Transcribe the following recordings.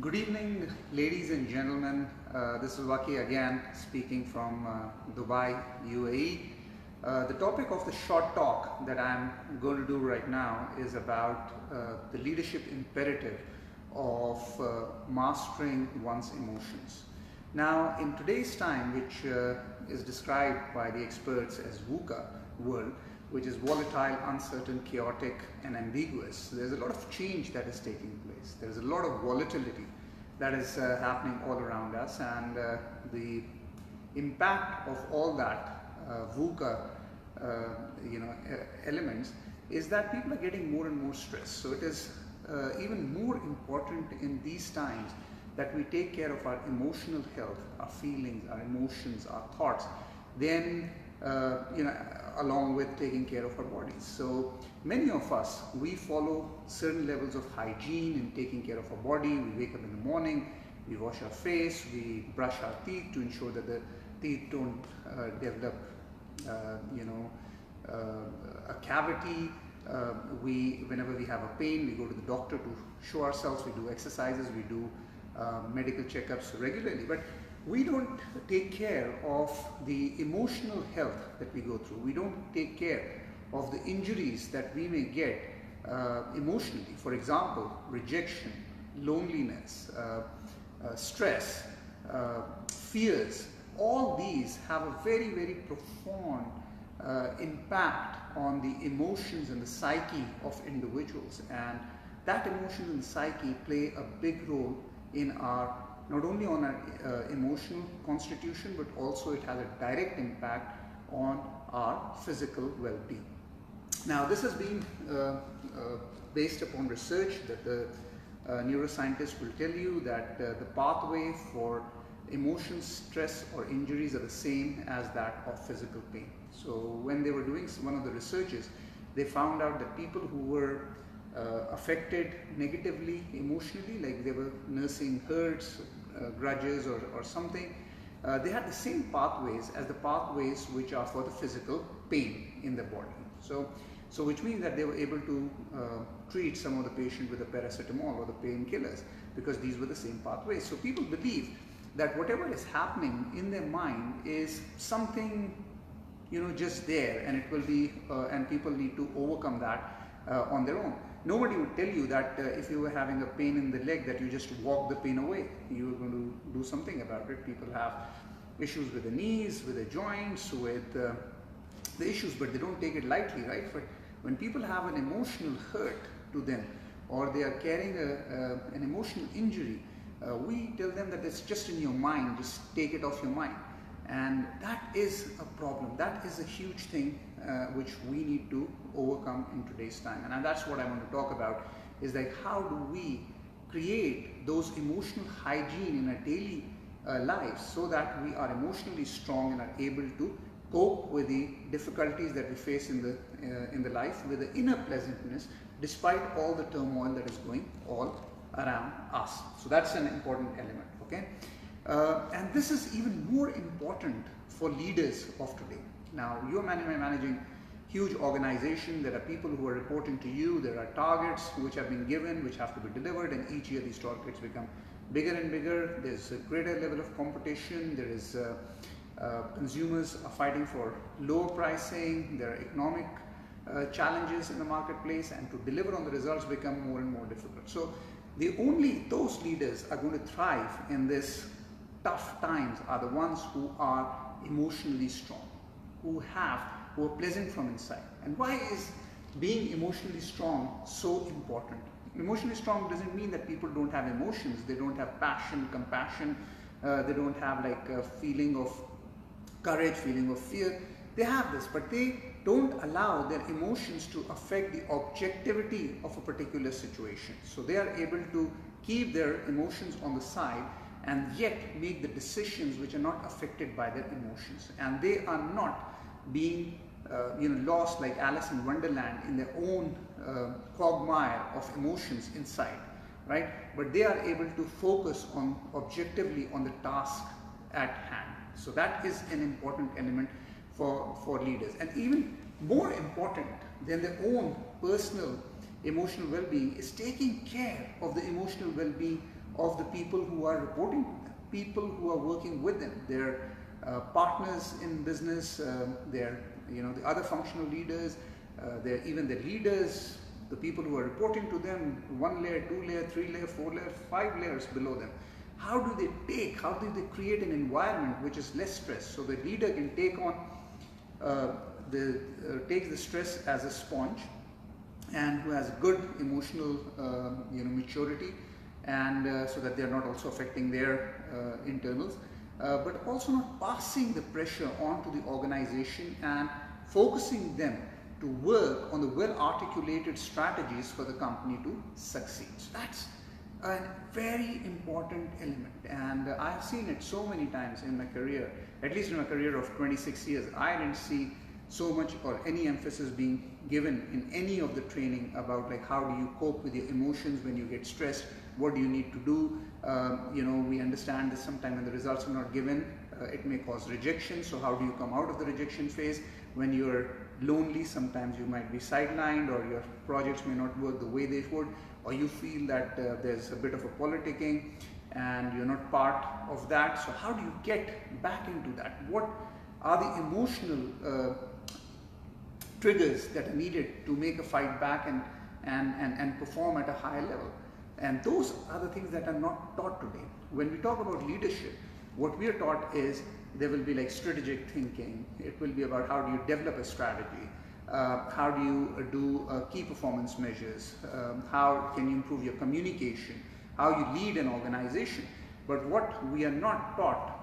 Good evening, ladies and gentlemen. This is Waqi again speaking from Dubai, UAE. The topic of the short talk that I'm going to do right now is about the leadership imperative of mastering one's emotions. Now, in today's time, which is described by the experts as VUCA world, which is volatile, uncertain, chaotic, and ambiguous, there's a lot of change that is taking place. There's a lot of volatility that is happening all around us, and the impact of all that VUCA elements is that people are getting more and more stressed. So it is even more important in these times that we take care of our emotional health, our feelings, our emotions, our thoughts, then along with taking care of our bodies. So many of us, we follow certain levels of hygiene in taking care of our body. We wake up in the morning, we wash our face, we brush our teeth to ensure that the teeth don't develop a cavity. Whenever we have a pain, we go to the doctor to show ourselves. We do exercises, we do medical checkups regularly, but we don't take care of the emotional health that we go through. We don't take care of the injuries that we may get emotionally. For example, rejection, loneliness, stress, fears. All these have a very, very profound impact on the emotions and the psyche of individuals, and that emotions and psyche play a big role in our, not only on our emotional constitution, but also it has a direct impact on our physical well-being. Now, this has been based upon research that the neuroscientists will tell you that the pathway for emotion, stress or injuries are the same as that of physical pain. So when they were doing one of the researches, they found out that people who were affected negatively emotionally, like they were nursing hurts, grudges or something, they had the same pathways as the pathways which are for the physical pain in the body. So which means that they were able to treat some of the patient with the paracetamol or the painkillers, because these were the same pathways. So people believe that whatever is happening in their mind is something just there, and it will be and people need to overcome that on their own. Nobody would tell you that if you were having a pain in the leg that you just walk the pain away. You were going to do something about it. People have issues with the knees, with the joints, with the issues, but they don't take it lightly, right? But when people have an emotional hurt to them, or they are carrying an emotional injury, we tell them that it's just in your mind, just take it off your mind. And that is a problem. That is a huge thing which we need to overcome in today's time. And that's what I want to talk about, is like how do we create those emotional hygiene in our daily lives so that we are emotionally strong and are able to cope with the difficulties that we face in the life with the inner pleasantness, despite all the turmoil that is going all around us. So that's an important element, okay? And this is even more important for leaders of today. Now, you're managing huge organization. There are people who are reporting to you. There are targets which have been given, which have to be delivered, and each year these targets become bigger and bigger. There's a greater level of competition. There is consumers are fighting for lower pricing. There are economic challenges in the marketplace, and to deliver on the results become more and more difficult. So those leaders are going to thrive in this tough times are the ones who are emotionally strong, who are pleasant from inside. And why is being emotionally strong so important? Emotionally strong doesn't mean that people don't have emotions. They don't have passion, compassion. They don't have like a feeling of courage, feeling of fear. They have this, but they don't allow their emotions to affect the objectivity of a particular situation. So they are able to keep their emotions on the side and yet make the decisions which are not affected by their emotions. And they are not being lost like Alice in Wonderland in their own quagmire of emotions inside, right? But they are able to focus on objectively on the task at hand. So that is an important element for leaders. And even more important than their own personal emotional well-being is taking care of the emotional well-being of the people who are reporting to them, people who are working with them, their partners in business, their the other functional leaders, even the leaders, the people who are reporting to them, 1 layer, 2 layer, 3 layer, 4 layer, 5 layers below them. How do they create an environment which is less stress, so the leader can take on takes the stress as a sponge, and who has good emotional maturity, and so that they are not also affecting their internals, but also not passing the pressure on to the organization and focusing them to work on the well-articulated strategies for the company to succeed. So that's a very important element, and I have seen it so many times in my career, at least in my career of 26 years. I didn't see so much or any emphasis being given in any of the training about like how do you cope with your emotions when you get stressed, what do you need to do. We understand that sometimes when the results are not given, it may cause rejection, so how do you come out of the rejection phase? When you're lonely, sometimes you might be sidelined, or your projects may not work the way they would, or you feel that there's a bit of a politicking and you're not part of that. So how do you get back into that? What are the emotional triggers that are needed to make a fight back and perform at a higher level? And those are the things that are not taught today. When we talk about leadership, what we are taught is there will be like strategic thinking. It will be about how do you develop a strategy, how do you do key performance measures, how can you improve your communication, how you lead an organization. But what we are not taught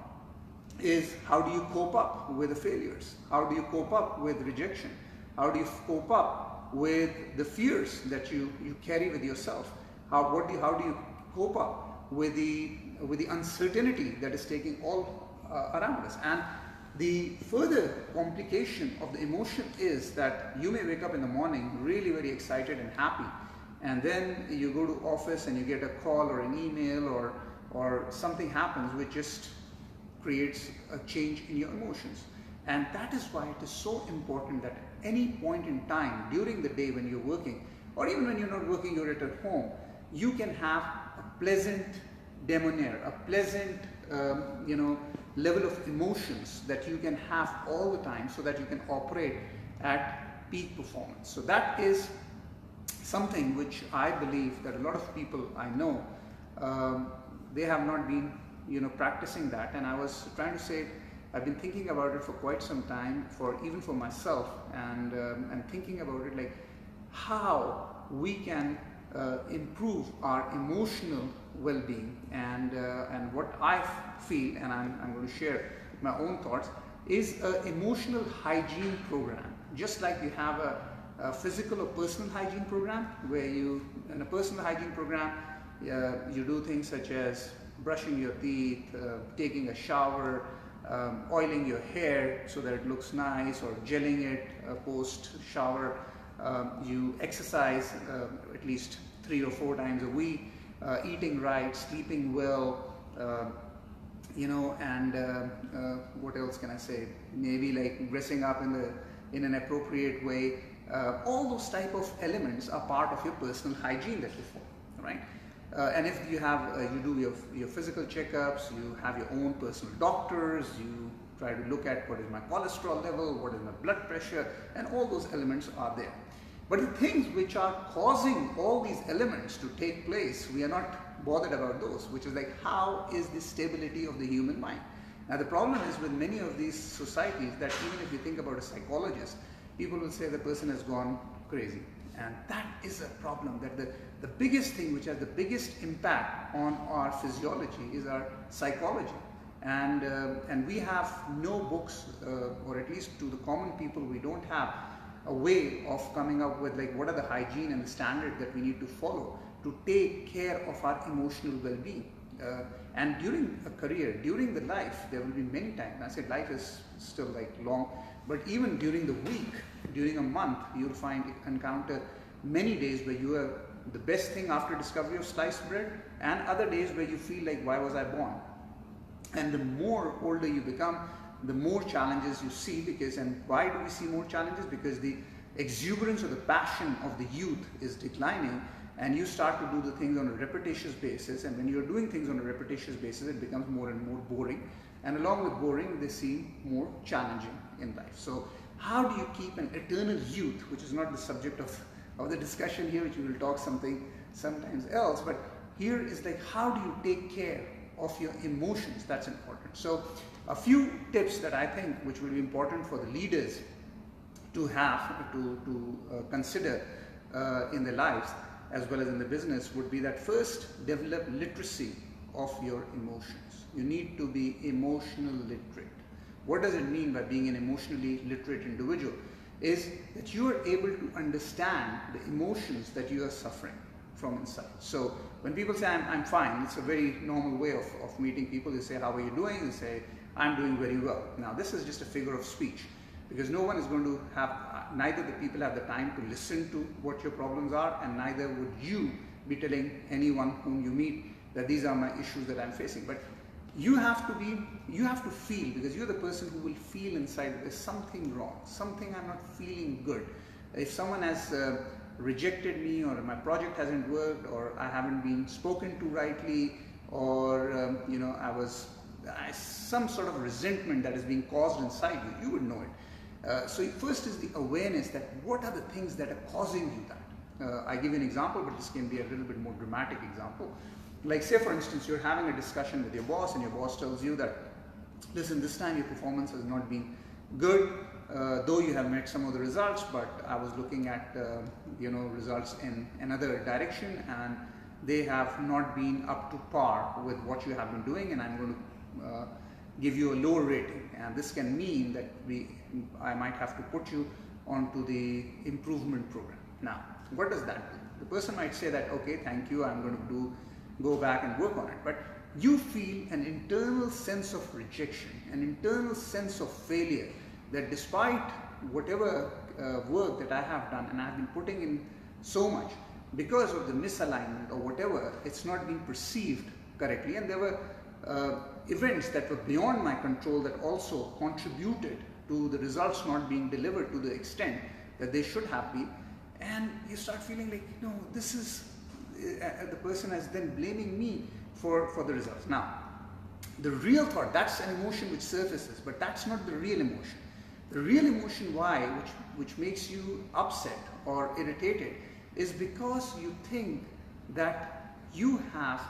is how do you cope up with the failures, how do you cope up with rejection, how do you cope up with the fears that you carry with yourself, how do you cope up with the uncertainty that is taking all around us. And the further complication of the emotion is that you may wake up in the morning really very excited and happy, and then you go to office and you get a call or an email or something happens which just creates a change in your emotions. And that is why it is so important that at any point in time during the day when you're working, or even when you're not working, you're at home, you can have a pleasant demeanor, a pleasant level of emotions that you can have all the time, so that you can operate at peak performance. So that is something which I believe that a lot of people I know, they have not been practicing that. And I was trying to say, I've been thinking about it for quite some time, even for myself, and thinking about it like how we can improve our emotional well-being. And what I feel, and I'm going to share my own thoughts, is an emotional hygiene program. Just like you have a physical or personal hygiene program, where in a personal hygiene program, you do things such as brushing your teeth, taking a shower, oiling your hair so that it looks nice, or gelling it post shower. You exercise at least 3 or 4 times a week, eating right, sleeping well, and what else can I say? Maybe like dressing up in an appropriate way. All those type of elements are part of your personal hygiene that you follow, right? And if you have, you do your physical checkups, you have your own personal doctors, you try to look at what is my cholesterol level, what is my blood pressure, and all those elements are there. But the things which are causing all these elements to take place, we are not bothered about those, which is like, how is the stability of the human mind? Now the problem is with many of these societies that even if you think about a psychologist, people will say the person has gone crazy. And that is a problem, that the biggest thing which has the biggest impact on our physiology is our psychology. And we have no books, or at least to the common people, we don't have a way of coming up with like what are the hygiene and the standards that we need to follow to take care of our emotional well-being. And during a career, during the life, there will be many times, I said life is still like long, but even during the week, during a month, you'll encounter many days where you are the best thing after discovery of sliced bread, and other days where you feel like, why was I born? And the more older you become, the more challenges you see, and why do we see more challenges? Because the exuberance or the passion of the youth is declining, and you start to do the things on a repetitious basis, and when you're doing things on a repetitious basis, it becomes more and more boring, and along with boring, they seem more challenging in life. So how do you keep an eternal youth, which is not the subject of the discussion here, which we will talk sometimes else, but here is like, how do you take care of your emotions? That's important. So a few tips that I think which will be important for the leaders to have to consider in their lives as well as in the business would be that first, develop literacy of your emotions. You need to be emotional literate. What does it mean by being an emotionally literate individual? Is that you are able to understand the emotions that you are suffering from inside. So when people say I'm fine, it's a very normal way of meeting people. They say, how are you doing? They say, I'm doing very well. Now this is just a figure of speech, because no one is going to have, neither the people have the time to listen to what your problems are, and neither would you be telling anyone whom you meet that these are my issues that I'm facing. But you have to feel, because you're the person who will feel inside there's something wrong, something I'm not feeling good. If someone has rejected me, or my project hasn't worked, or I haven't been spoken to rightly, or some sort of resentment that is being caused inside you, you would know it. So first is the awareness that what are the things that are causing you that. I give you an example, but this can be a little bit more dramatic example. Like say for instance, you're having a discussion with your boss, and your boss tells you that, listen, this time your performance has not been good, though you have met some of the results, but I was looking at results in another direction, and they have not been up to par with what you have been doing, and I'm going to give you a lower rating, and this can mean that I might have to put you onto the improvement program. Now, what does that do? The person might say that, okay, thank you, I'm going to go back and work on it, but you feel an internal sense of rejection, an internal sense of failure, that despite whatever work that I have done, and I've been putting in so much, because of the misalignment or whatever, it's not being perceived correctly, and there were events that were beyond my control that also contributed to the results not being delivered to the extent that they should have been, and you start feeling like, no, this is the person is then blaming me for the results. Now, the real thought, that's an emotion which surfaces, but that's not the real emotion. The real emotion which makes you upset or irritated is because you think that you have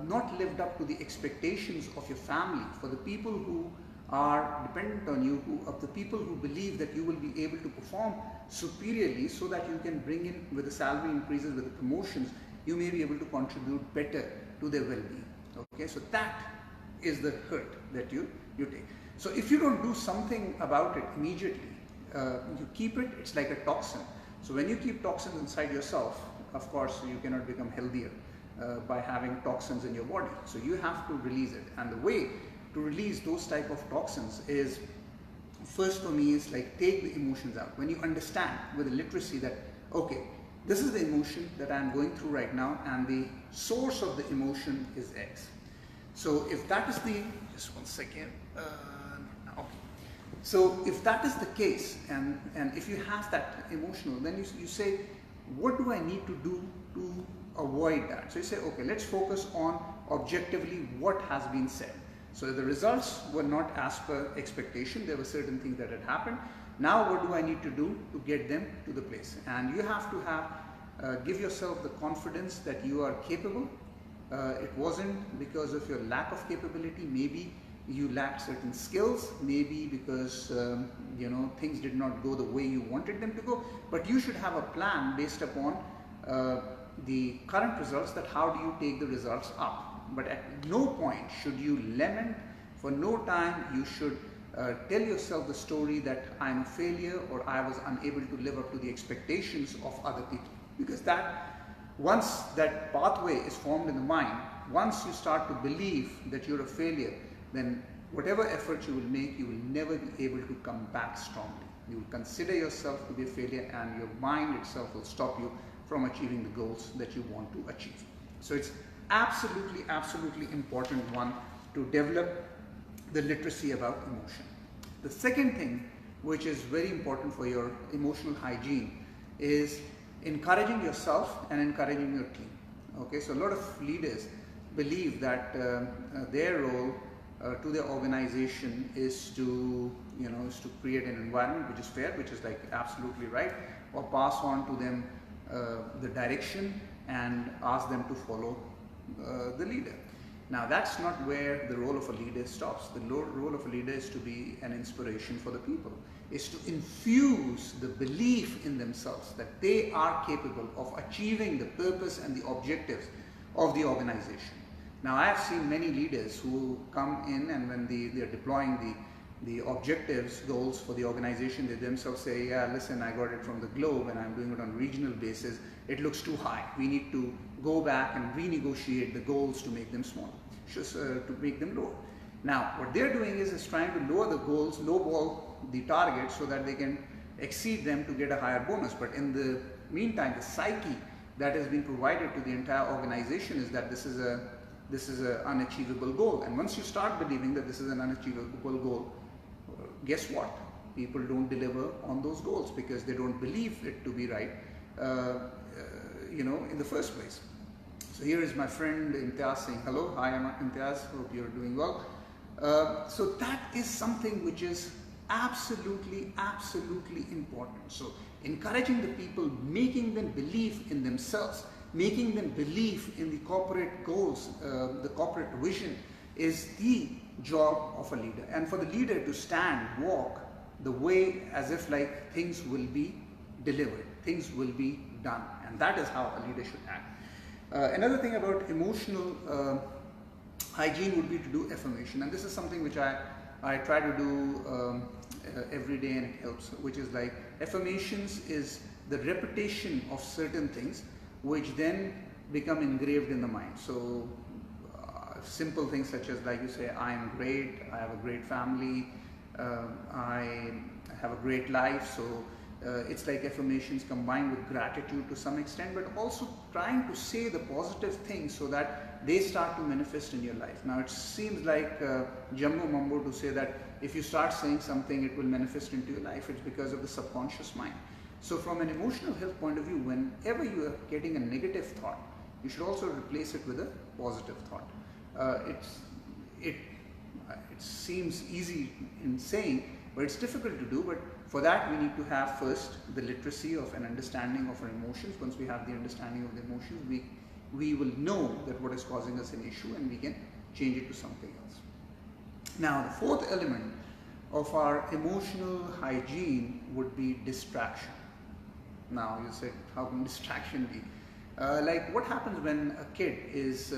not lived up to the expectations of your family, for the people who are dependent on you, of the people who believe that you will be able to perform superiorly, so that you can bring in, with the salary increases, with the promotions, you may be able to contribute better to their well-being. Okay, so that is the hurt that you take. So if you don't do something about it immediately, you keep it, it's like a toxin. So when you keep toxins inside yourself, of course you cannot become healthier by having toxins in your body. So you have to release it, and the way to release those type of toxins is, first for me, is like take the emotions out. When you understand with the literacy that, okay, this is the emotion that I'm going through right now, and the source of the emotion is X. So if that is the, just one second, okay. So if that is the case, and if you have that emotional, then you say, what do I need to do to avoid that? So you say, okay, let's focus on objectively what has been said. So the results were not as per expectation. There were certain things that had happened. Now what do I need to do to get them to the place? And you have to give yourself the confidence that you are capable. It wasn't because of your lack of capability. Maybe you lacked certain skills, maybe because things did not go the way you wanted them to go, but you should have a plan based upon the current results, that how do you take the results up. But at no point should you lament, for no time you should tell yourself the story that I'm a failure, or I was unable to live up to the expectations of other people. Because once that pathway is formed in the mind, once you start to believe that you're a failure, then whatever effort you will make, you will never be able to come back strongly. You will consider yourself to be a failure, and your mind itself will stop you from achieving the goals that you want to achieve. So it's absolutely important one to develop the literacy about emotion. The second thing which is very important for your emotional hygiene is encouraging yourself and encouraging your team. Okay, so a lot of leaders believe that their role to their organization is to, is to create an environment which is fair, which is like absolutely right, or pass on to them the direction and ask them to follow the leader. Now that's not where the role of a leader stops. The role of a leader is to be an inspiration for the people, is to infuse the belief in themselves that they are capable of achieving the purpose and the objectives of the organization. Now I have seen many leaders who come in, and when they are deploying the objectives, goals for the organization, they themselves say, yeah, listen, I got it from the globe and I'm doing it on a regional basis. It looks too high. We need to go back and renegotiate the goals to make them smaller, to make them lower. Now, what they're doing is trying to lower the goals, lowball the target so that they can exceed them to get a higher bonus. But in the meantime, the psyche that has been provided to the entire organization is that this is an unachievable goal. And once you start believing that this is an unachievable goal, guess what? People don't deliver on those goals because they don't believe it to be right, in the first place. So here is my friend Imtiaz saying hello. Hi, I'm Imtiaz. Hope you're doing well. So that is something which is absolutely important. So encouraging the people, making them believe in themselves, making them believe in the corporate goals, the corporate vision, is the job of a leader. And for the leader to stand, walk the way as if like things will be delivered, things will be done, and that is how a leader should act. Another thing about emotional hygiene would be to do affirmation, and this is something which I try to do every day, and it helps, which is like affirmations is the repetition of certain things which then become engraved in the mind. So simple things such as, like you say, I am great, I have a great family, I have a great life. So it's like affirmations combined with gratitude to some extent, but also trying to say the positive things so that they start to manifest in your life. Now it seems like jumbo mumbo to say that if you start saying something it will manifest into your life. It's because of the subconscious mind. So from an emotional health point of view, whenever you are getting a negative thought, you should also replace it with a positive thought. It seems easy in saying, but it's difficult to do. But for that we need to have first the literacy of an understanding of our emotions. Once we have the understanding of the emotions, we will know that what is causing us an issue, and we can change it to something else. Now the fourth element of our emotional hygiene would be distraction. Now you said, how can distraction be? Like what happens when a kid is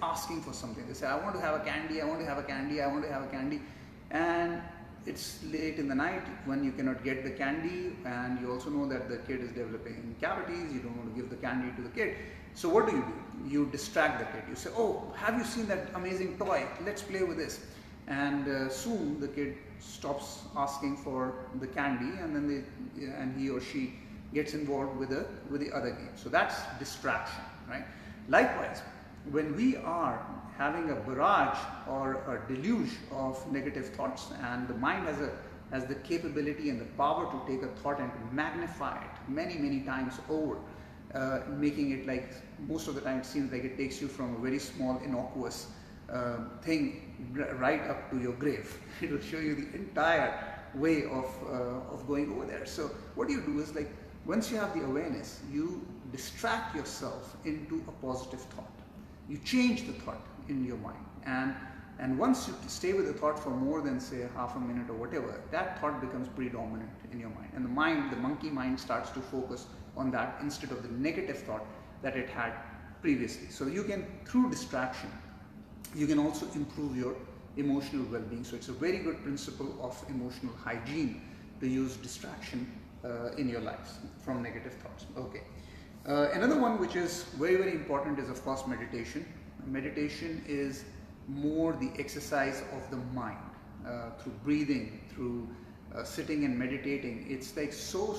asking for something? They say, I want to have a candy, I want to have a candy, I want to have a candy, and it's late in the night when you cannot get the candy, and you also know that the kid is developing cavities. You don't want to give the candy to the kid. So what do? You distract the kid. You say, oh, have you seen that amazing toy? Let's play with this. And soon the kid stops asking for the candy, and then he or she gets involved with the other game. So that's distraction, right? Likewise, when we are having a barrage or a deluge of negative thoughts, and the mind has the capability and the power to take a thought and to magnify it many times over, making it like, most of the time it seems like it takes you from a very small innocuous thing right up to your grave. It will show you the entire way of going over there. So what you do is, like, once you have the awareness, you distract yourself into a positive thought. You change the thought in your mind, and once you stay with the thought for more than, say, half a minute or whatever, that thought becomes predominant in your mind, and the monkey mind starts to focus on that instead of the negative thought that it had previously. So you can, through distraction, you can also improve your emotional well-being. So it's a very good principle of emotional hygiene to use distraction in your lives from negative thoughts. Okay. Another one which is very important is, of course, meditation. Meditation is more the exercise of the mind through breathing, through sitting and meditating. It's like so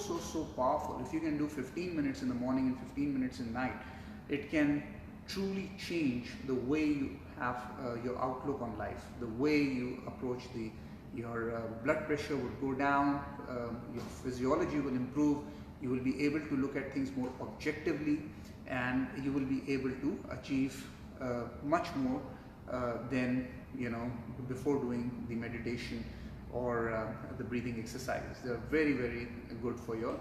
powerful. If you can do 15 minutes in the morning and 15 minutes in the night, it can truly change the way you have your outlook on life, the way you approach your blood pressure would go down, your physiology will improve, You will be able to look at things more objectively, and you will be able to achieve much more than before doing the meditation or the breathing exercises. They are very, very good for your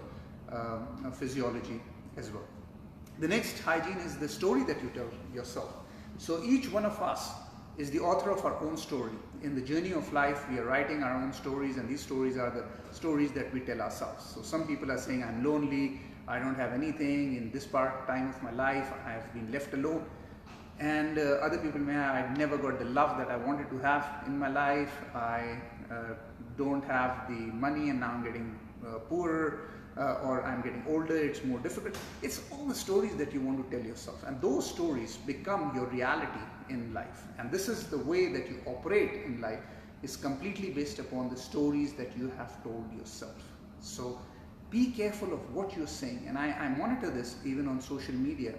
physiology as well. The next hygiene is the story that you tell yourself. So each one of us is the author of our own story. In the journey of life, we are writing our own stories, and these stories are the stories that we tell ourselves. So some people are saying, I'm lonely, I don't have anything in this time of my life, I have been left alone. And other people may have, I never got the love that I wanted to have in my life, I don't have the money and now I'm getting poorer, or I'm getting older, it's more difficult. It's all the stories that you want to tell yourself, and those stories become your reality in life. And this is the way that you operate in life, is completely based upon the stories that you have told yourself. So be careful of what you're saying, and I monitor this even on social media.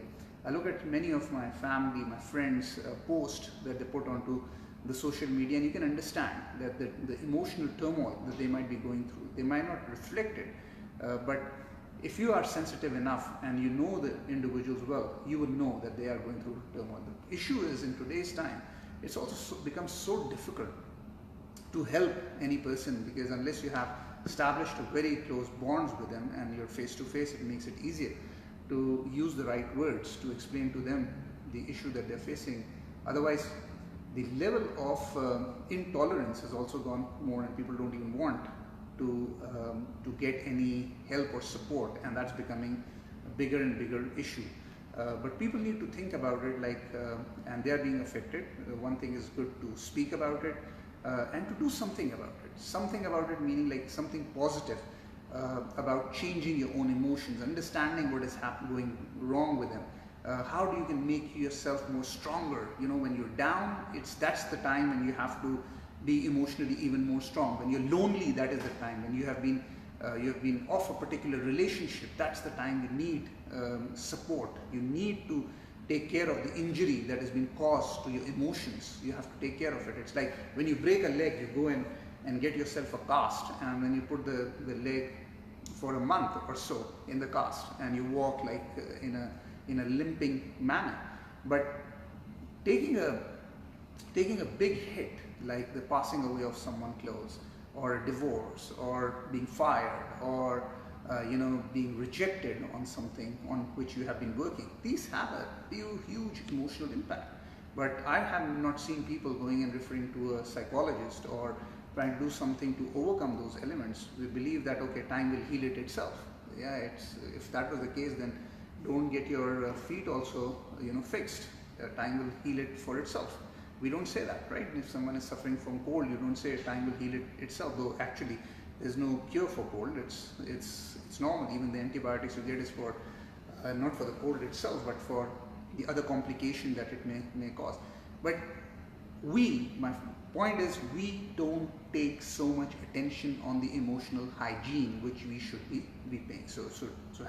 I look at many of my family, my friends posts that they put onto the social media, and you can understand that the emotional turmoil that they might be going through, they might not reflect it. But if you are sensitive enough and you know the individuals well, you will know that they are going through turmoil. The issue is, in today's time, it's also become so difficult to help any person, because unless you have established a very close bonds with them and you're face to face, it makes it easier to use the right words to explain to them the issue that they're facing. Otherwise, the level of intolerance has also gone more, and people don't even want to get any help or support, and that's becoming a bigger and bigger issue. But people need to think about it, and they are being affected. One thing is good to speak about it and to do something about it. Something about it meaning like something positive about changing your own emotions, understanding what is going wrong with them. How do you can make yourself more stronger? When you're down, that's the time when you have to be emotionally even more strong. When you're lonely, that is the time. When you have been off a particular relationship, that's the time you need support. You need to take care of the injury that has been caused to your emotions. You have to take care of it. It's like when you break a leg, you go in and get yourself a cast, and then you put the leg for a month or so in the cast, and you walk like in a limping manner. But taking a big hit, like the passing away of someone close, or a divorce, or being fired, or being rejected on something on which you have been working, these have a huge emotional impact. But I have not seen people going and referring to a psychologist or trying to do something to overcome those elements. We believe that, okay, time will heal it itself. Yeah, if that was the case, then don't get your feet also fixed. Time will heal it for itself. We don't say that, right? If someone is suffering from cold, you don't say time will heal it itself, though actually there's no cure for cold. It's normal. Even the antibiotics you get is for not for the cold itself, but for the other complication that it may cause. But my point is, we don't take so much attention on the emotional hygiene which we should be paying. So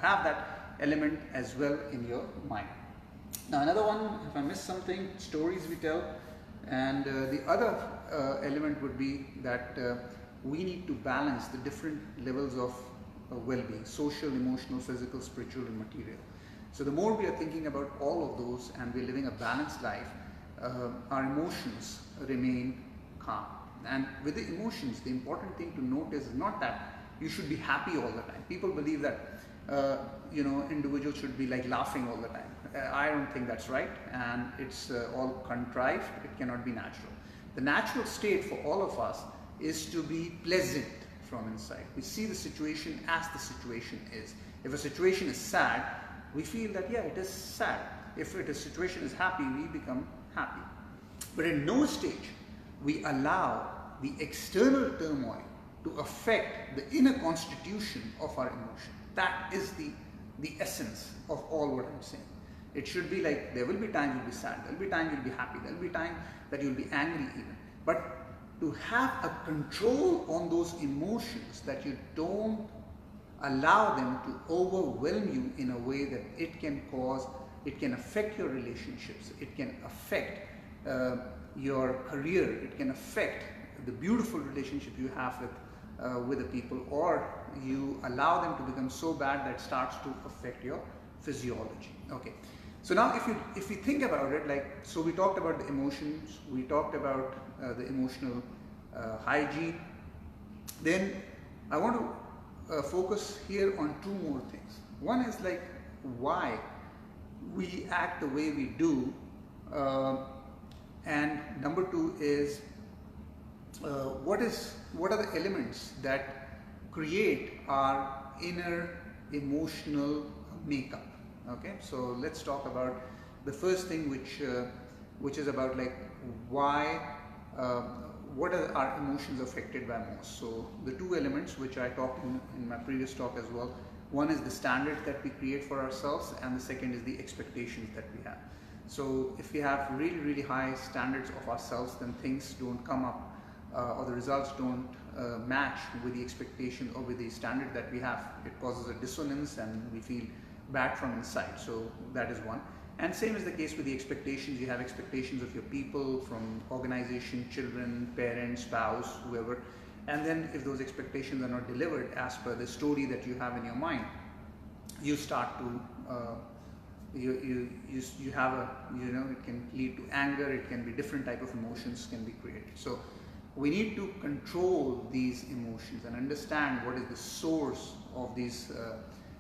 have that element as well in your mind. Now another one, if I miss something, stories we tell. And the other element would be that we need to balance the different levels of well-being: social, emotional, physical, spiritual, and material. So the more we are thinking about all of those and we're living a balanced life, our emotions remain calm. And with the emotions, the important thing to note is not that you should be happy all the time. People believe that individuals should be like laughing all the time. I don't think that's right, and it's all contrived. It cannot be natural. The natural state for all of us is to be pleasant from inside. We see the situation as the situation is. If a situation is sad, we feel that, yeah, it is sad. If a situation is happy, we become happy. But in no stage we allow the external turmoil to affect the inner constitution of our emotion. That is the essence of all what I'm saying. It should be like, there will be times you'll be sad, there will be times you'll be happy, there will be times that you'll be angry even. But to have a control on those emotions, that you don't allow them to overwhelm you in a way that it can affect your relationships, it can affect your career, it can affect the beautiful relationship you have with with the people, or you allow them to become so bad that starts to affect your physiology. Okay, so now if we think about it, like, so we talked about the emotions, we talked about the emotional hygiene. Then I want to focus here on two more things. One is like why we act the way we do, and number two is what are the elements that create our inner emotional makeup. Okay, so let's talk about the first thing, which is about like why, what are our emotions affected by most. So the two elements which I talked in my previous talk as well, one is the standards that we create for ourselves, and the second is the expectations that we have. So if we have really high standards of ourselves, then things don't come up, or the results don't match with the expectation or with the standard that we have. It causes a dissonance and we feel bad from inside. So that is one. And same is the case with the expectations. You have expectations of your people, from organization, children, parents, spouse, whoever. And then if those expectations are not delivered as per the story that you have in your mind, you start to you have a, it can lead to anger, it can be different type of emotions can be created. So we need to control these emotions and understand what is the source of these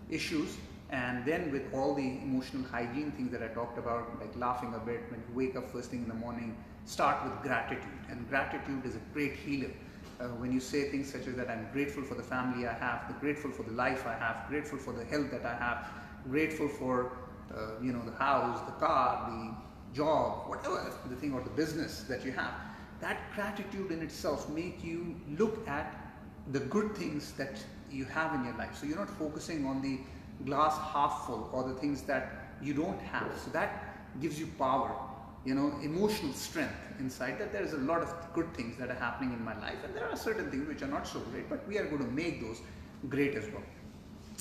issues. And then with all the emotional hygiene things that I talked about, like laughing a bit when you wake up first thing in the morning, start with gratitude. And gratitude is a great healer. When you say things such as that, I'm grateful for the family I have, grateful for the life I have, grateful for the health that I have, grateful for the house, the car, the job, whatever the thing, or the business that you have. That gratitude in itself make you look at the good things that you have in your life. So you're not focusing on the glass half full or the things that you don't have. So that gives you power, emotional strength inside, that there is a lot of good things that are happening in my life, and there are certain things which are not so great, but we are going to make those great as well.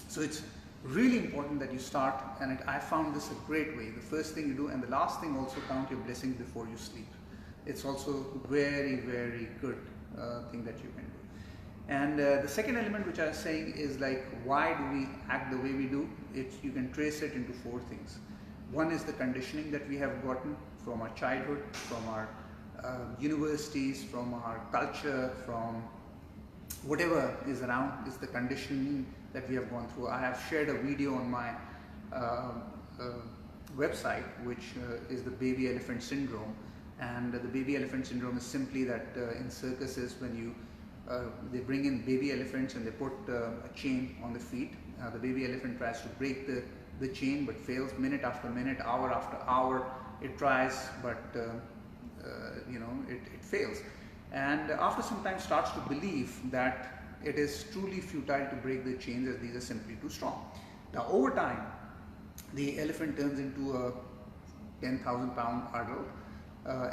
So it's really important that you start, and I found this a great way. The first thing you do, and the last thing also, count your blessings before you sleep. It's also very good thing that you can do. And the second element which I was saying is like, why do we act the way we do? You can trace it into four things. One is the conditioning that we have gotten from our childhood, from our universities, from our culture, from whatever is around, is the conditioning that we have gone through. I have shared a video on my website, which is the baby elephant syndrome. And the baby elephant syndrome is simply that in circuses, when they bring in baby elephants and they put a chain on the feet, the baby elephant tries to break the chain but fails minute after minute, hour after hour. It tries, but it fails. And after some time starts to believe that it is truly futile to break the chains, as these are simply too strong. Now over time, the elephant turns into a 10,000 pound adult,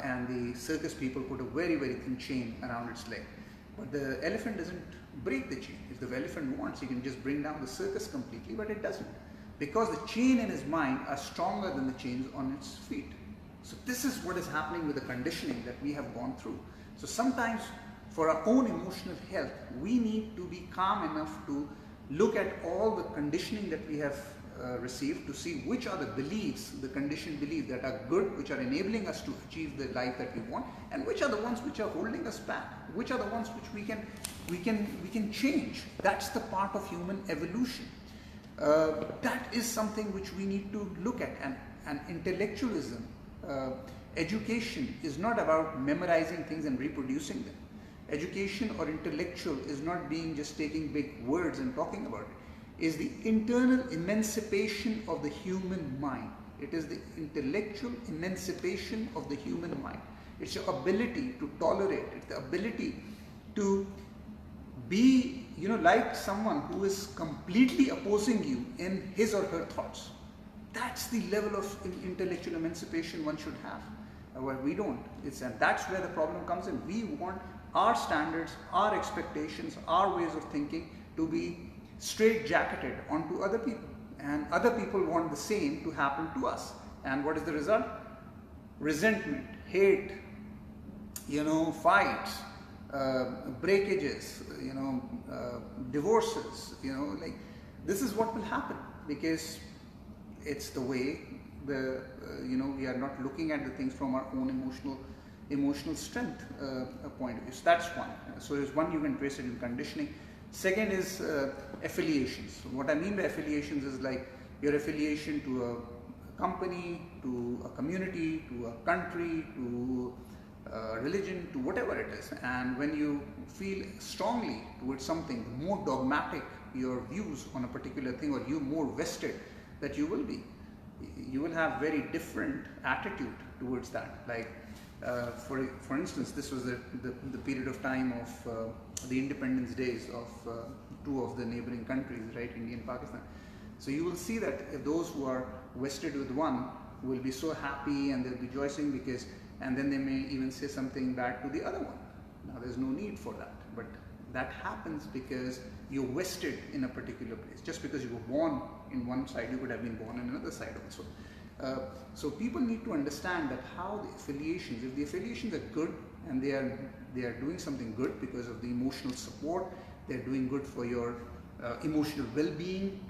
and the circus people put a very thin chain around its leg. But the elephant doesn't break the chain. If the elephant wants, he can just bring down the circus completely, but it doesn't, because the chain in his mind are stronger than the chains on its feet. So this is what is happening with the conditioning that we have gone through. So sometimes for our own emotional health, we need to be calm enough to look at all the conditioning that we have received, to see which are the beliefs, the conditioned beliefs that are good, which are enabling us to achieve the life that we want, and which are the ones which are holding us back, which are the ones which we can change. That's the part of human evolution. That is something which we need to look at. And intellectualism, education is not about memorizing things and reproducing them. Education or intellectual is not being just taking big words and talking about it. Is the internal emancipation of the human mind. It is the intellectual emancipation of the human mind. It's your ability to tolerate, it's the ability to be, like someone who is completely opposing you in his or her thoughts. That's the level of intellectual emancipation one should have. Well, we don't. And that's where the problem comes in. We want our standards, our expectations, our ways of thinking to be straight-jacketed onto other people, and other people want the same to happen to us. And what is the result? Resentment, hate, fights, breakages, divorces, like this is what will happen because it's the way we are not looking at the things from our own emotional strength point of view. So that's one. So there's one, you can trace it in conditioning. Second is affiliations. What I mean by affiliations is like your affiliation to a company, to a community, to a country, to religion, to whatever it is. And when you feel strongly towards something, the more dogmatic your views on a particular thing, or you more vested that you will be, you will have very different attitude towards that. Like for instance, this was the period of time of the independence days of two of the neighboring countries, right, India and Pakistan. So you will see that those who are vested with one will be so happy and they'll be rejoicing because, and then they may even say something bad to the other one. Now there's no need for that, but that happens because you're vested in a particular place. Just because you were born in one side, you could have been born in another side also. So people need to understand that how the affiliations, if the affiliations are good and they are doing something good because of the emotional support, they're doing good for your emotional well-being,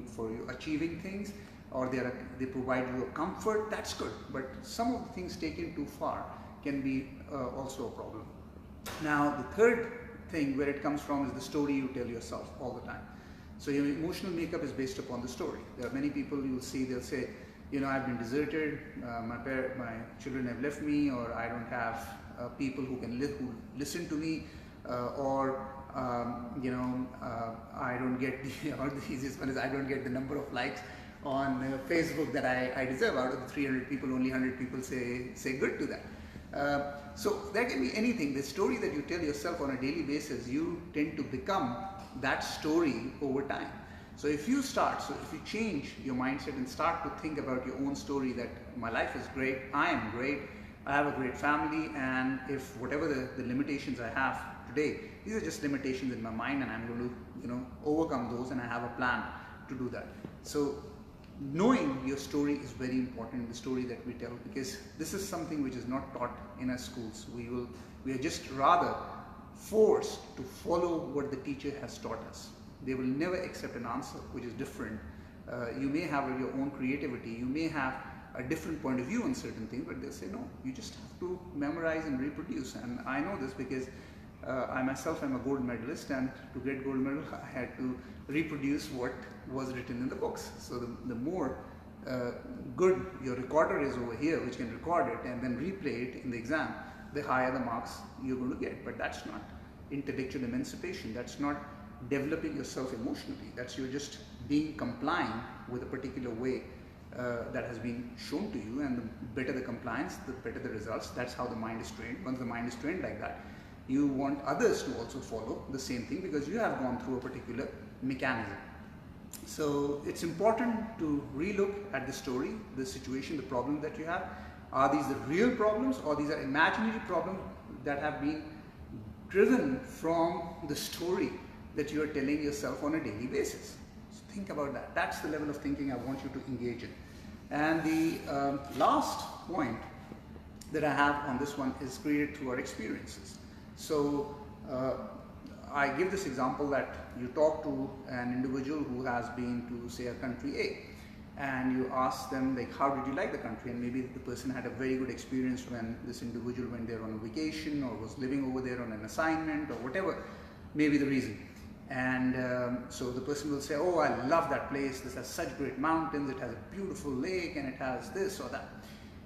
for you achieving things, or they provide you a comfort, that's good. But some of the things taken too far can be also a problem. Now the third thing where it comes from is the story you tell yourself all the time. So your emotional makeup is based upon the story. There are many people you will see, they'll say, I've been deserted, my children have left me, or I don't have people who listen to me, or I don't get or the easiest one is I don't get the number of likes on Facebook that I deserve. Out of the 300 people, only 100 people say good to that. So that can be anything. The story that you tell yourself on a daily basis, you tend to become that story over time. So if you change your mindset and start to think about your own story, that my life is great, I am great, I have a great family, and if whatever the limitations I have today, these are just limitations in my mind, and I'm going to overcome those, and I have a plan to do that. So knowing your story is very important, the story that we tell, because this is something which is not taught in our schools. We are just rather forced to follow what the teacher has taught us. They will never accept an answer which is different. You may have your own creativity, you may have a different point of view on certain things, but they'll say, no, you just have to memorize and reproduce. And I know this because I myself am a gold medalist, and to get gold medal I had to reproduce what was written in the books. So the more good your recorder is over here, which can record it and then replay it in the exam, the higher the marks you're going to get. But that's not intellectual emancipation, that's not developing yourself emotionally, that's you're just being compliant with a particular way that has been shown to you, and the better the compliance, the better the results. That's how the mind is trained. Once the mind is trained like that, you want others to also follow the same thing because you have gone through a particular mechanism. So it's important to relook at the story, the situation, the problem that you have. Are these the real problems, or these are imaginary problems that have been driven from the story that you are telling yourself on a daily basis? So think about that. That's the level of thinking I want you to engage in. And the last point that I have on this one is created through our experiences. So I give this example that you talk to an individual who has been to, say, a country A, and you ask them, like, how did you like the country? And maybe the person had a very good experience when this individual went there on a vacation, or was living over there on an assignment, or whatever may be the reason. And so the person will say, oh, I love that place, this has such great mountains, it has a beautiful lake, and it has this or that.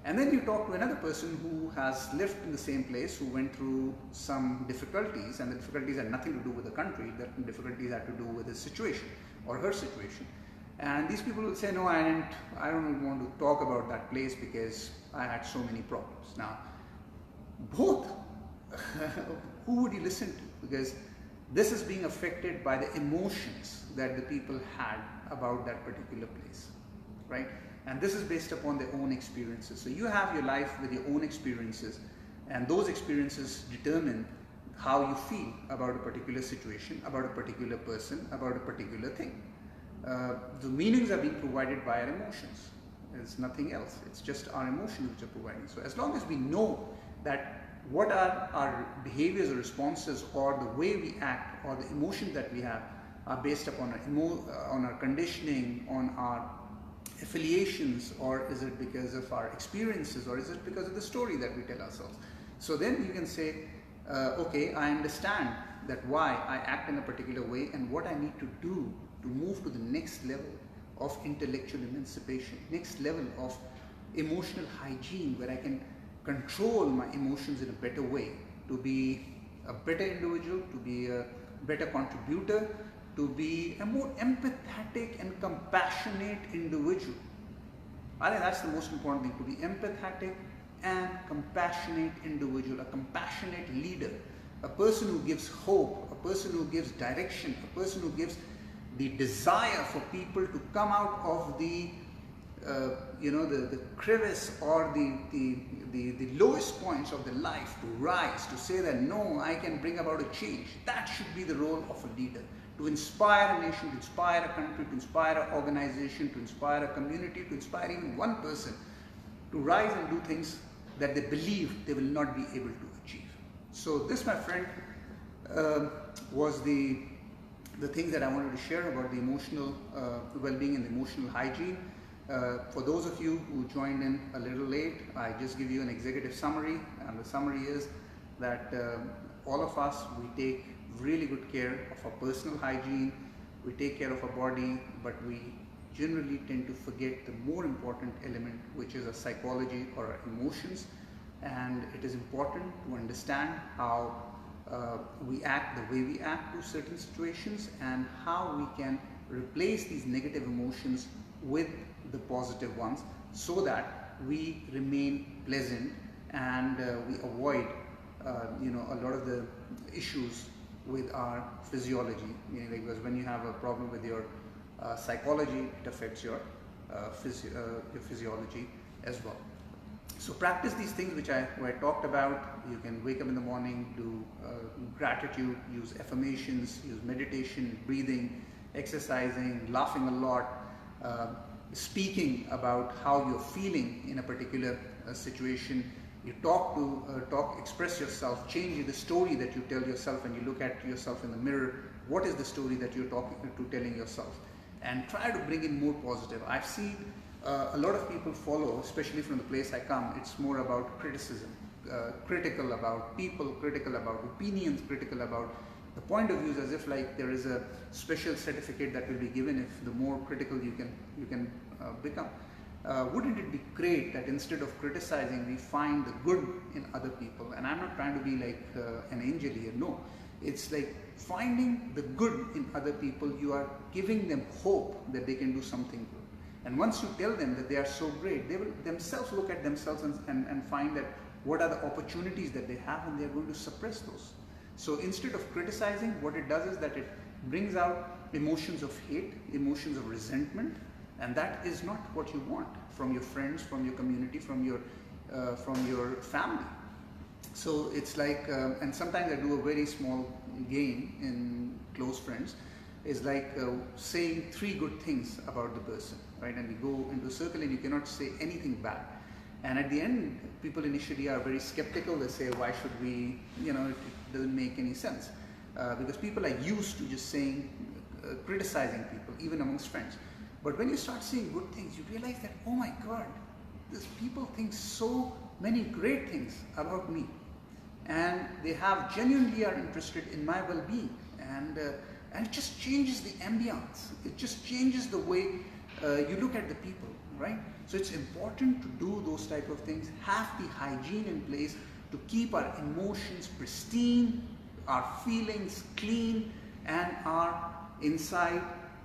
And then you talk to another person who has lived in the same place, who went through some difficulties, and the difficulties had nothing to do with the country, the difficulties had to do with his situation or her situation. And these people will say, no, I don't want to talk about that place because I had so many problems. Now, both, who would you listen to? Because this is being affected by the emotions that the people had about that particular place, right? And this is based upon their own experiences. So you have your life with your own experiences, and those experiences determine how you feel about a particular situation, about a particular person, about a particular thing. The meanings are being provided by our emotions. It's nothing else. It's just our emotions which are providing. So as long as we know that what are our behaviors or responses, or the way we act, or the emotions that we have are based upon on our conditioning, on our affiliations, or is it because of our experiences, or is it because of the story that we tell ourselves? So then you can say, okay, I understand that why I act in a particular way and what I need to do to move to the next level of intellectual emancipation, next level of emotional hygiene, where I can control my emotions in a better way, to be a better individual, to be a better contributor, to be a more empathetic and compassionate individual. I think that's the most important thing, to be empathetic and compassionate individual, a compassionate leader, a person who gives hope, a person who gives direction, a person who gives the desire for people to come out of the the crevice or the lowest points of their life, to rise, to say that no, I can bring about a change. That should be the role of a leader, to inspire a nation, to inspire a country, to inspire an organization, to inspire a community, to inspire even one person to rise and do things that they believe they will not be able to achieve. So this, my friend, was the things that I wanted to share about the emotional well-being and the emotional hygiene. For those of you who joined in a little late, I just give you an executive summary, and the summary is that all of us, we take really good care of our personal hygiene, we take care of our body, but we generally tend to forget the more important element, which is our psychology or our emotions. And it is important to understand how we act, the way we act to certain situations, and how we can replace these negative emotions with the positive ones, so that we remain pleasant and we avoid a lot of the issues with our physiology. Because when you have a problem with your psychology, it affects your physiology as well. So practice these things which I talked about. You can wake up in the morning, do gratitude, use affirmations, use meditation, breathing, exercising, laughing a lot, speaking about how you're feeling in a particular situation. You express yourself, change the story that you tell yourself when you look at yourself in the mirror. What is the story that you're telling yourself? And try to bring in more positive. I've seen a lot of people follow, especially from the place I come, it's more about criticism, critical about people, critical about opinions, critical about the point of views, as if like there is a special certificate that will be given if the more critical you can become. Wouldn't it be great that instead of criticizing, we find the good in other people? And I'm not trying to be like an angel here, no. It's like finding the good in other people. You are giving them hope that they can do something good. And once you tell them that they are so great, they will themselves look at themselves and find that what are the opportunities that they have, and they are going to suppress those. So instead of criticizing, what it does is that it brings out emotions of hate, emotions of resentment, and that is not what you want from your friends, from your community, from your family. So it's like, and sometimes I do a very small game in close friends, is like saying 3 good things about the person, right? And we go into a circle and you cannot say anything bad. And at the end, people initially are very skeptical. They say, why should we, it doesn't make any sense. Because people are used to just saying, criticizing people, even amongst friends. But when you start saying good things, you realize that, oh my God, these people think so many great things about me. And they genuinely are interested in my well-being. And it just changes the ambience. It just changes the way you look at the people, right? So it's important to do those type of things, have the hygiene in place to keep our emotions pristine, our feelings clean, and our inside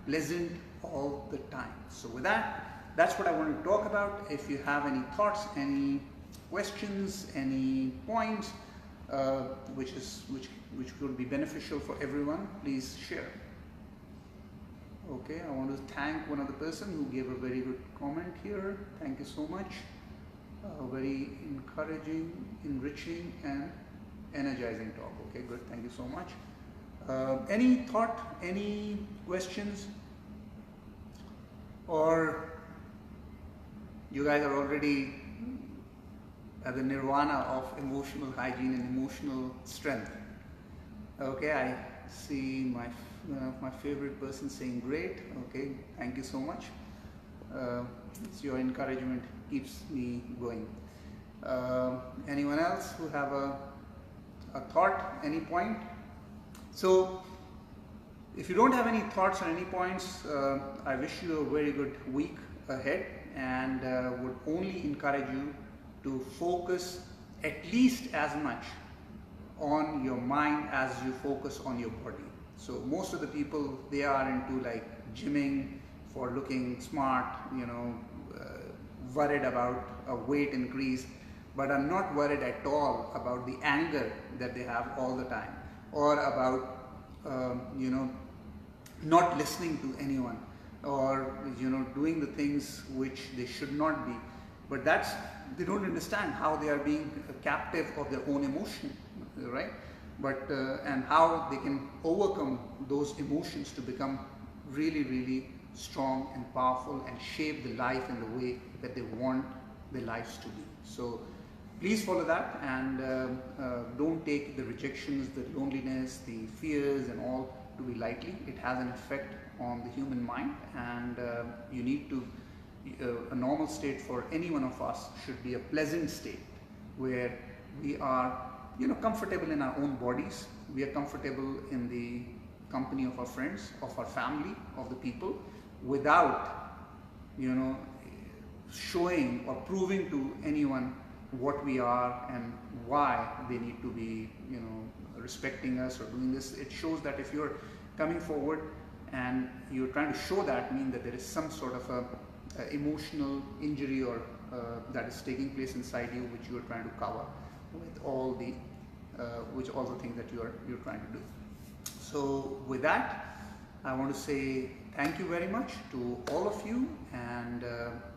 pleasant all the time. So with that, that's what I want to talk about. If you have any thoughts, any questions, any points which could be beneficial for everyone, please share. Okay, I want to thank one other person who gave a very good comment here. Thank you so much. Very encouraging, enriching, and energizing talk. Okay, good. Thank you so much. Any thought, any questions? Or you guys are already the nirvana of emotional hygiene and emotional strength. Okay, I see my favorite person saying great. Okay, thank you so much. It's your encouragement keeps me going. Anyone else who have a thought, any point? So if you don't have any thoughts or any points, I wish you a very good week ahead, and would only encourage you to focus at least as much on your mind as you focus on your body. So most of the people, they are into like gymming for looking smart, worried about a weight increase, but are not worried at all about the anger that they have all the time, or about not listening to anyone, or doing the things which they should not be. But they don't understand how they are being captive of their own emotion, right? But and how they can overcome those emotions to become really, really strong and powerful and shape the life in the way that they want their lives to be. So please follow that, and don't take the rejections, the loneliness, the fears and all to be lightly. It has an effect on the human mind, and you need to a normal state for any one of us should be a pleasant state where we are comfortable in our own bodies, we are comfortable in the company of our friends, of our family, of the people, without showing or proving to anyone what we are and why they need to be respecting us or doing this. It shows that if you're coming forward and you're trying to show that, mean that there is some sort of a emotional injury or that is taking place inside you, which you are trying to cover with all the things that you're trying to do. So with that, I want to say thank you very much to all of you, and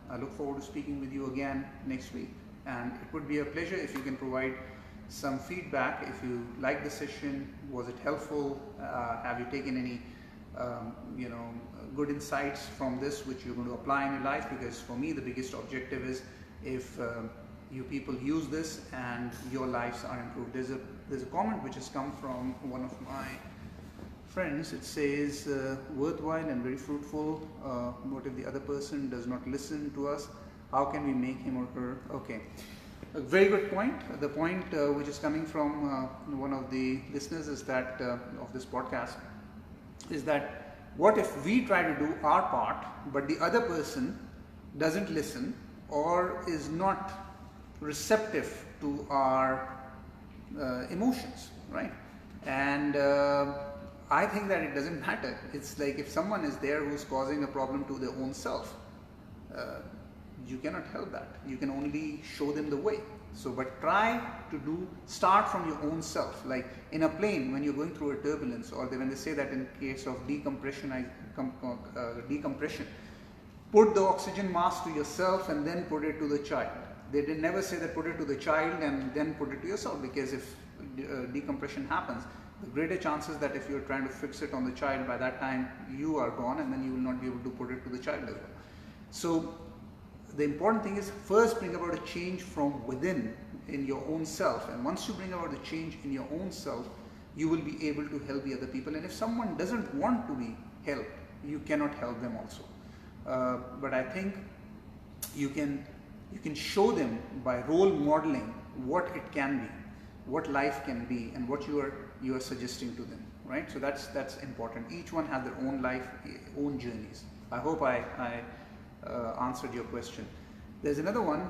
I look forward to speaking with you again next week. And it would be a pleasure if you can provide some feedback. If you like the session, was it helpful? Have you taken any good insights from this which you're going to apply in your life? Because for me, the biggest objective is if you people use this and your lives are improved. There's a comment which has come from one of my friends. It says worthwhile and very fruitful. What if the other person does not listen to us? How can we make him or her? Okay, a very good point. The point which is coming from one of the listeners is that of this podcast is that what if we try to do our part, but the other person doesn't listen or is not receptive to our emotions, right? And I think that it doesn't matter. It's like if someone is there who's causing a problem to their own self, you cannot help that. You can only show them the way. So, but try to start from your own self. Like in a plane, when you're going through a turbulence, or when they say that in case of decompression, put the oxygen mask to yourself and then put it to the child. They did never say that put it to the child and then put it to yourself, because if decompression happens, the greater chances that if you're trying to fix it on the child, by that time you are gone, and then you will not be able to put it to the child as well. So the important thing is first bring about a change from within in your own self, and once you bring about a change in your own self, you will be able to help the other people. And if someone doesn't want to be helped, you cannot help them also. But I think you can show them by role modeling what it can be, what life can be, and what you are suggesting to them, right? So that's important. Each one has their own life, own journeys. I hope I answered your question. There's another one.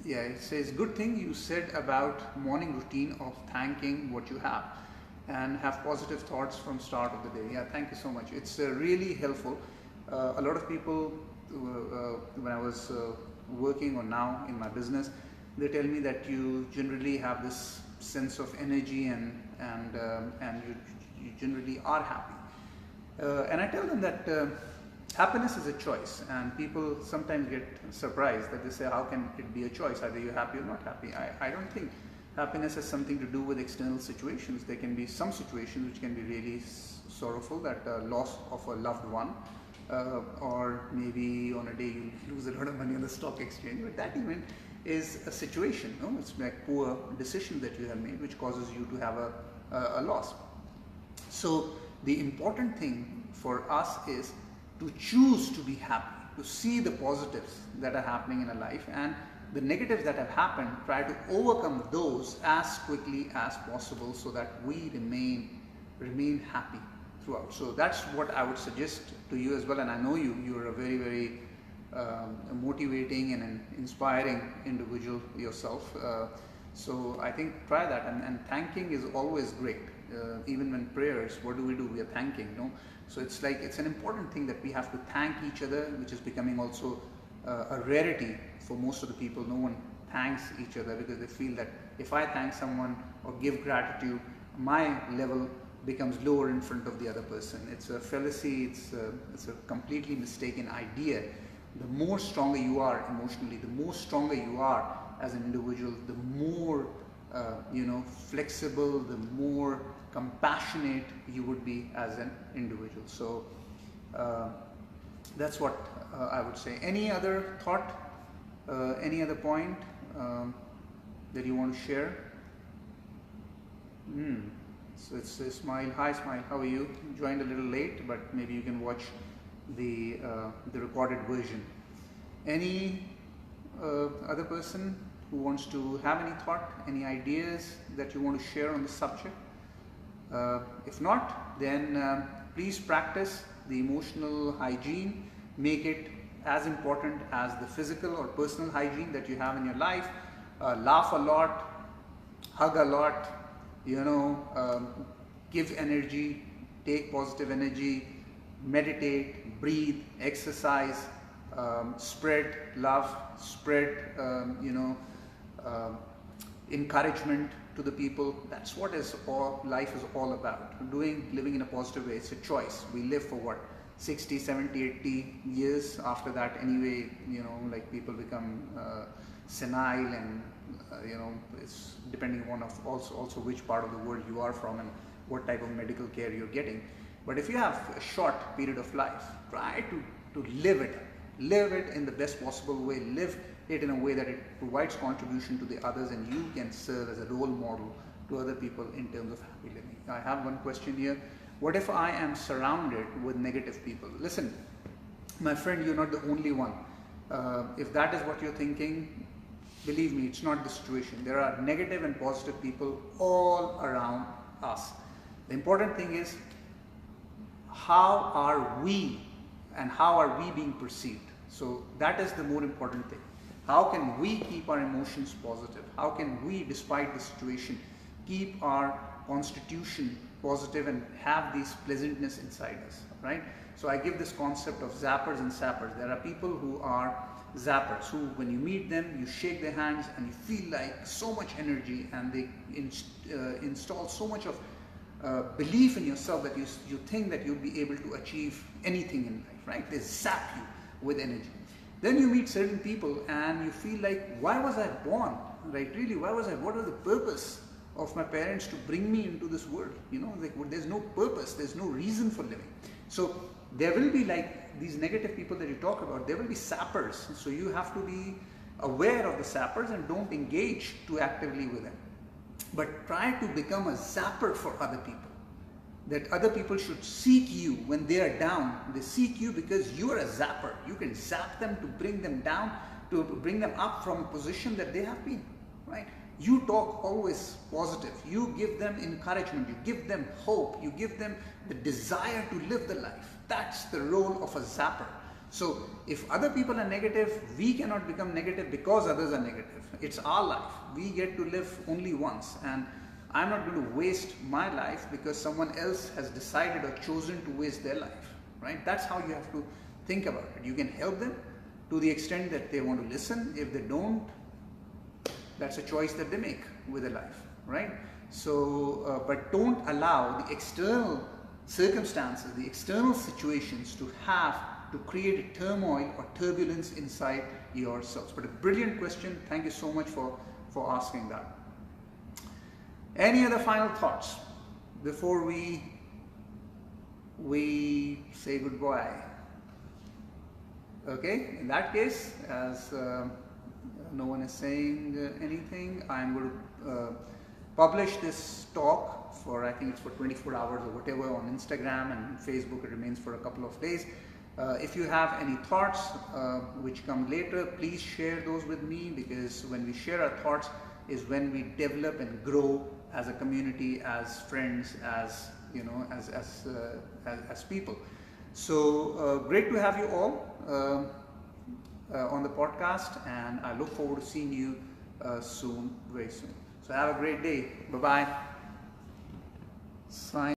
It says, good thing you said about morning routine of thanking what you have and have positive thoughts from start of the day. Yeah, thank you so much. It's really helpful. A lot of people, when I was working or now in my business, they tell me that you generally have this sense of energy and you generally are happy. And I tell them that happiness is a choice, and people sometimes get surprised that they say, how can it be a choice? Either you're happy or not happy. I don't think happiness has something to do with external situations. There can be some situations which can be really sorrowful, that loss of a loved one, or maybe on a day you lose a lot of money on the stock exchange, but that even is a situation, no? It's like poor decision that you have made which causes you to have a loss. So the important thing for us is to choose to be happy, to see the positives that are happening in a life, and the negatives that have happened, try to overcome those as quickly as possible so that we remain happy throughout. So that's what I would suggest to you as well. And I know you're a very, very motivating and an inspiring individual yourself. So I think try that, and thanking is always great. Even when prayers, what do? We are thanking, no? So it's like, it's an important thing that we have to thank each other, which is becoming also a rarity for most of the people. No one thanks each other because they feel that if I thank someone or give gratitude, my level becomes lower in front of the other person. It's a fallacy, it's a completely mistaken idea. The more stronger you are emotionally, the more stronger you are as an individual, the more flexible, the more compassionate you would be as an individual. So that's what I would say. Any other thought, any other point that you want to share? So it's Smile. Hi Smile, how are you? Joined a little late, but maybe you can watch the recorded version. Any other person who wants to have any thought, any ideas that you want to share on the subject? If not, then please practice the emotional hygiene. Make it as important as the physical or personal hygiene that you have in your life. Laugh a lot, hug a lot, give energy, take positive energy, meditate, breathe, exercise, spread love, spread encouragement to the people. That's what life is all about. Living in a positive way. It's a choice. We live for what, 60, 70, 80 years. After that anyway, like people become senile, and it's depending on also which part of the world you are from and what type of medical care you're getting. But if you have a short period of life, try to live it in the best possible way. Live it in a way that it provides contribution to the others, and you can serve as a role model to other people in terms of happy living. I have one question here. What if I am surrounded with negative people? Listen, my friend, you're not the only one. If that is what you're thinking, believe me, it's not the situation. There are negative and positive people all around us. The important thing is, how are we and how are we being perceived? So that is the more important thing. How can we keep our emotions positive? How can we, despite the situation, keep our constitution positive and have this pleasantness inside us, right? So I give this concept of zappers and sappers. There are people who are zappers, who when you meet them, you shake their hands and you feel like so much energy, and they install so much of belief in yourself that you think that you'll be able to achieve anything in life, right? They zap you with energy. Then you meet certain people and you feel like, why was I born? Right? Really, what was the purpose of my parents to bring me into this world? There's no purpose, there's no reason for living. So there will be like these negative people that you talk about, there will be sappers. So you have to be aware of the sappers and don't engage too actively with them. But try to become a zapper for other people. That other people should seek you when they are down. They seek you because you are a zapper. You can zap them to bring them down, to bring them up from a position that they have been, right? You talk always positive. You give them encouragement. You give them hope. You give them the desire to live the life. That's the role of a zapper. So if other people are negative, we cannot become negative because others are negative. It's our life. We get to live only once, and I'm not going to waste my life because someone else has decided or chosen to waste their life, right? That's how you have to think about it. You can help them to the extent that they want to listen. If they don't, that's a choice that they make with their life, right? So, but don't allow the external circumstances, the external situations to create a turmoil or turbulence inside yourselves. But a brilliant question. Thank you so much for asking that. Any other final thoughts before we say goodbye? Okay, in that case, as no one is saying anything. I'm going to publish this talk for, I think it's for 24 hours or whatever, on Instagram, and Facebook it remains for a couple of days. If you have any thoughts which come later, please share those with me, because when we share our thoughts is when we develop and grow as a community, as friends, as you know, as people. So great to have you all on the podcast, and I look forward to seeing you soon, very soon. So have a great day. Bye bye. Sign.